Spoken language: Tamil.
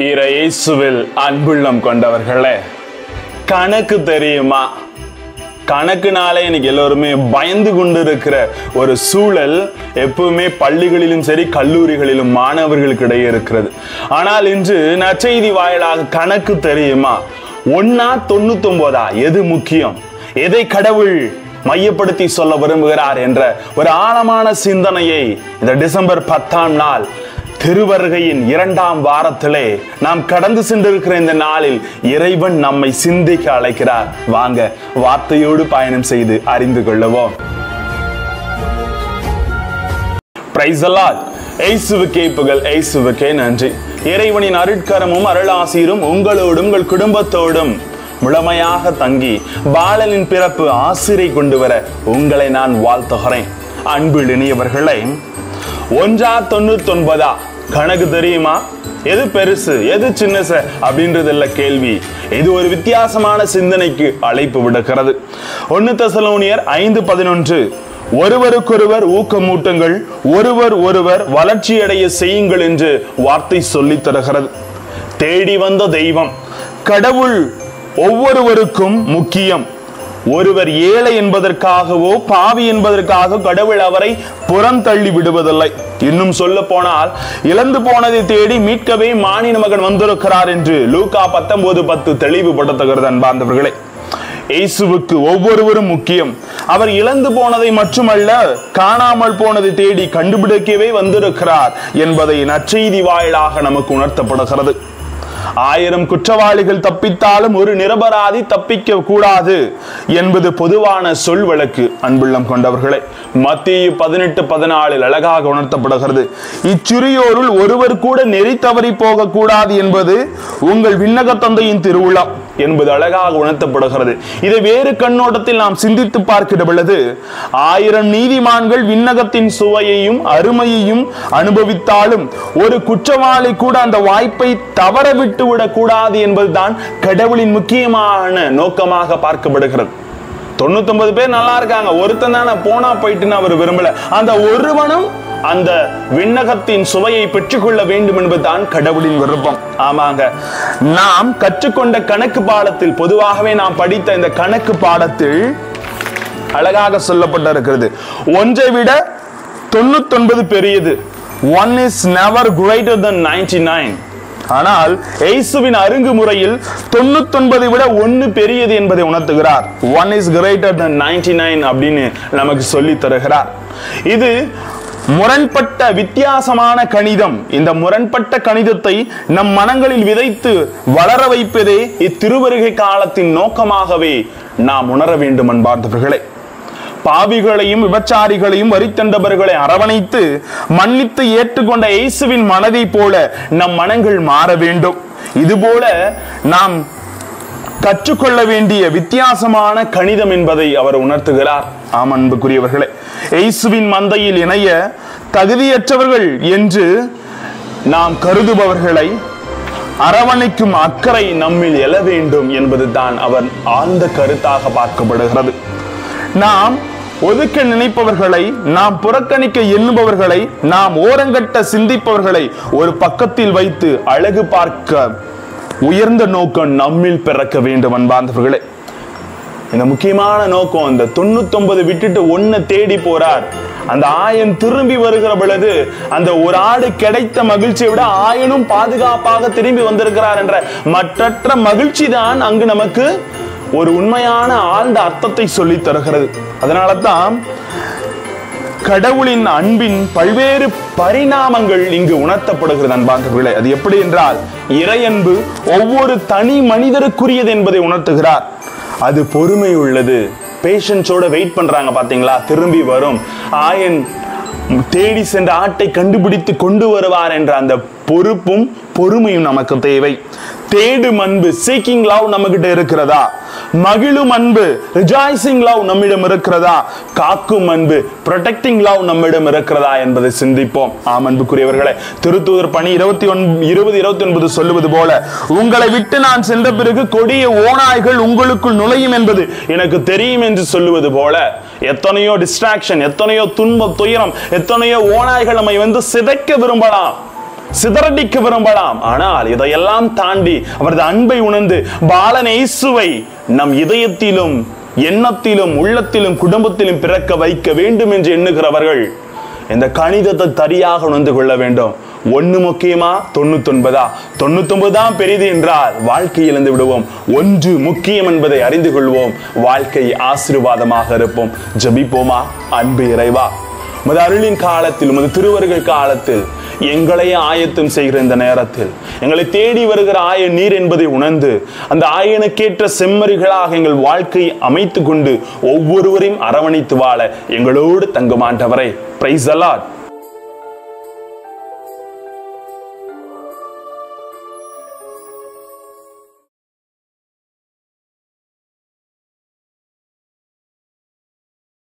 இயேசுவில் அன்புள்ளம் கொண்டவர்களே, கணக்கு தெரியுமா? கணக்குனாலே இன்னைக்கு எல்லோருமே பயந்து கொண்டு இருக்கிற ஒரு சூழல் எப்பவுமே பள்ளிகளிலும் சரி கல்லூரிகளிலும் மாணவர்களுக்கு இடையே இருக்கிறது. ஆனால் இன்று நற்செய்தி வாயிலாக கணக்கு தெரியுமா? 1 99 எது முக்கியம், எதை கடவுள் மையப்படுத்தி சொல்ல விரும்புகிறார் என்ற ஒரு ஆழமான சிந்தனையை இந்த டிசம்பர் 10ஆம் நாள் திருவருகையின் 2ஆம் வாரத்திலே நாம் கடந்து சென்றிருக்கிற இந்த நாளில் இறைவன் நம்மை சிந்திக்க அழைக்கிறார். வாங்க வார்த்தையோடு பயணம் செய்து அறிந்து கொள்ளுவோம். Praise the Lord. இயேசுவுக்கே புகழ், இயேசுவுக்கே நன்றி. இறைவனின் அருட்கரமும் அருளாசிரும் உங்களோடும் உங்கள் குடும்பத்தோடும் முழுமையாக தங்கி பாலனின் பிறப்பு ஆசிரை கொண்டு வர உங்களை நான் வாழ்த்துகிறேன். அன்பில் இனியவர்களை, 199 கணக்கு தெரியுமா? எது பெருசு எது சின்னசு அப்படின்றது இல்ல கேள்வி. இது ஒரு வித்தியாசமான சிந்தனைக்கு அழைப்பு விடுகிறது. 1 தெசலோனியர் 5:11 ஒருவருக்கொருவர் ஊக்கமூட்டுங்கள், ஒருவர் வளர்ச்சியடைய செய்யுங்கள் என்று வார்த்தை சொல்லித் தருகிறது. தேடி வந்த தெய்வம் கடவுள் ஒவ்வொருவருக்கும் முக்கியம். ஒருவர் ஏழை என்பதற்காகவோ பாவி என்பதற்காக கடவுள் அவரை புறந்தள்ளி விடுவதில்லை. இன்னும் சொல்ல போனால், இழந்து போனதை தேடி மீட்கவே மானிட மகன் வந்திருக்கிறார் என்று லூக்கா 19:10 தெளிவுபடுத்துகிறது. அன்பார்ந்தவர்களே, இயேசுவுக்கு ஒவ்வொருவரும் முக்கியம். அவர் இழந்து போனதை மட்டுமல்ல, காணாமல் போனதை தேடி கண்டுபிடிக்கவே வந்திருக்கிறார் என்பதை நற்செய்தி வாயிலாக நமக்கு உணர்த்தப்படுகிறது. 1000 குற்றவாளிகள் தப்பித்தாலும் ஒரு நிரபராதி தப்பிக்க கூடாது என்பது பொதுவான சொல் வழக்கு. அன்புள்ளம் கொண்டவர்களே, மத்தேயு 18:14 அழகாக உணர்த்தப்படுகிறது. இச்சிறியோருள் ஒருவர் கூட நெறி தவறி போக கூடாது என்பது உங்கள் விண்ணக தந்தையின் திருவிழா என்பது அழகாக உணர்த்தப்படுகிறது. இதை வேறு கண்ணோட்டத்தில் நாம் சிந்தித்து பார்க்கிற பொழுது, 1000 நீதிமான்கள் விண்ணகத்தின் சுவையையும் அருமையையும் அனுபவித்தாலும் ஒரு குற்றவாளி கூட அந்த வாய்ப்பை தவற விட்டு விடக்கூடாது என்பதுதான் கடவுளின் முக்கியமான நோக்கமாக பார்க்கப்படுகிறது. 99 பேர் நல்லா இருக்காங்க, ஒருத்தன் தானே போனா போயிட்டுன்னு அவர் விரும்பல. அந்த ஒருவனும் அந்த விண்ணகத்தின் சுவையை பெற்றுக்கொள்ள வேண்டும் என்பதுதான் கடவுளின் விருப்பம். ஆமாங்க, நாம் கற்றுக்கொண்ட கணக்கு பாடத்தில், பொதுவாகவே நாம் படித்த இந்த கணக்கு பாடத்தில் அழகாக சொல்லப்பட்டிருக்கிறது, 1 விட 99 பெரியது. 1 is never greater than 99. ஆனால் இயேசுவின் அருங்குமுறையில் 99 விட 1 பெரியது என்பதை உணர்த்துகிறார். 1 is greater than 99 அப்படின்னு நமக்கு சொல்லி தருகிறார். இது முரண்பட்ட வித்தியாசமான கணிதம். இந்த முரண்பட்ட கணிதத்தை நம் மனங்களில் விதைத்து வளர வைப்பதே இத்திருவருகை காலத்தின் நோக்கமாகவே நாம் உணர வேண்டும். அன்பார்ந்தவர்களே, பாவிகளையும் விபச்சாரிகளையும் வரித்தண்டவர்களை அரவணைத்து மன்னித்து ஏற்றுக்கொண்ட இயேசுவின் மனதை போல நம் மனங்கள் மாற வேண்டும். இதுபோல நாம் கற்றுக்கொள்ள வேண்டிய வித்தியாசமான கணிதம் என்பதை அவர் உணர்த்துகிறார். ஆம் அன்புக்குரியவர்களே, இயேசுவின் மந்தையில் இணைய தகுதியற்றவர்கள் என்று நாம் கருதுபவர்களை அரவணைக்கும் அக்கறை நம்மில் எழ வேண்டும் என்பதுதான் அவர் ஆழ்ந்த கருத்தாக பார்க்கப்படுகிறது. நாம் ஒதுக்க நினைப்பவர்களை, நாம் புறக்கணிக்க எண்ணுபவர்களை, நாம் ஓரங்கட்ட சிந்திப்பவர்களை ஒரு பக்கத்தில் வைத்து அழகு பார்க்க உயர்ந்த நோக்கம் நம்மில் பிறக்க வேண்டும். அன்பார்ந்தவர்களே, இந்த முக்கியமான நோக்கம், இந்த 99 விட்டுட்டு 1 தேடி போறார். அந்த 1000 திரும்பி வருகிற பொழுது அந்த ஒரு ஆடு கிடைத்த மகிழ்ச்சியை விட 1000 பாதுகாப்பாக திரும்பி வந்திருக்கிறார் என்ற மற்றற்ற மகிழ்ச்சி தான் அங்கு நமக்கு ஒரு உண்மையான ஆழ்ந்த அர்த்தத்தை சொல்லி தருகிறது. அதனால தான் கடவுளின் அன்பின் பல்வேறு பரிணாமங்கள் இங்கு உணர்த்தப்படுகிறது. அன்பார்ந்தவர்களே, அது எப்படி என்றால், இறையன்பு ஒவ்வொரு தனி மனிதருக்குரியது என்பதை உணர்த்துகிறார். அது பொறுமை உள்ளது. பேஷன்ஸோட வெயிட் பண்றாங்க பாத்தீங்களா, திரும்பி வரும். 1000 தேடி சென்ற ஆட்டை கண்டுபிடித்து கொண்டு வருவார் என்ற அந்த பொறுப்பும் பொறுமையும் நமக்கு தேவை. தேடும் அன்பு, சீக்கிங் லவ் நம்மகிட்ட இருக்கிறதா? மகிழும் அன்பு, ரிஜாய்சிங் லவ் நம்மிடம் இருக்கிறதா? காக்கும் அன்பு, ப்ரொடெக்டிங் லவ் நம்மிடம் இருக்கிறதா என்பதை சிந்திப்போம். ஆம் அன்புக்குரியவர்களே, திருத்தூதர் பணி 20:29 சொல்லுவது போல, உங்களை விட்டு நான் சென்ற பிறகு கொடிய ஓநாய்கள் உங்களுக்குள் நுழையும் என்பது எனக்கு தெரியும் என்று சொல்லுவது போல, எத்தனையோ டிஸ்ட்ராக்ஷன், எத்தனையோ துன்பம், துயரம், எத்தனையோ ஓநாய்கள் நம்மை வந்து சிதைக்க விரும்பலாம். சிதறடிக்க விரும்பலாம். ஆனால் இதையெல்லாம் தாண்டி அவரது அன்பை உணர்ந்து பாலன் இயேசுவை நம் இதயத்திலும் எண்ணத்திலும் உள்ளத்திலும் குடும்பத்திலும் பிறக்க வைக்க வேண்டும் என்று எண்ணுகிறவர்கள் இந்த கணிதத்தை சரியாக உணர்ந்து கொள்ள வேண்டும். 1 முக்கியமா 99 99 தான் பெரிது என்றால் வாழ்க்கை இழந்து விடுவோம். 1 முக்கியம் என்பதை அறிந்து கொள்வோம். வாழ்க்கை ஆசீர்வாதமாக இருப்போம். ஜெபிப்போமா? அன்பு இறைவா, உமது அருளின் காலத்தில், உமது திருவருகை காலத்தில் எங்களை ஆயத்தம் செய்கிற இந்த நேரத்தில் எங்களை தேடி வருகிற ஆயன் நீர் என்பதை உணர்ந்து அந்த ஆயனுக்கேற்ற செம்மறிகளாக எங்கள் வாழ்க்கையை அமைத்து கொண்டு ஒவ்வொருவரையும் அரவணைத்து வாழ எங்களோடு தங்கும் ஆண்டவரே. Praise the Lord.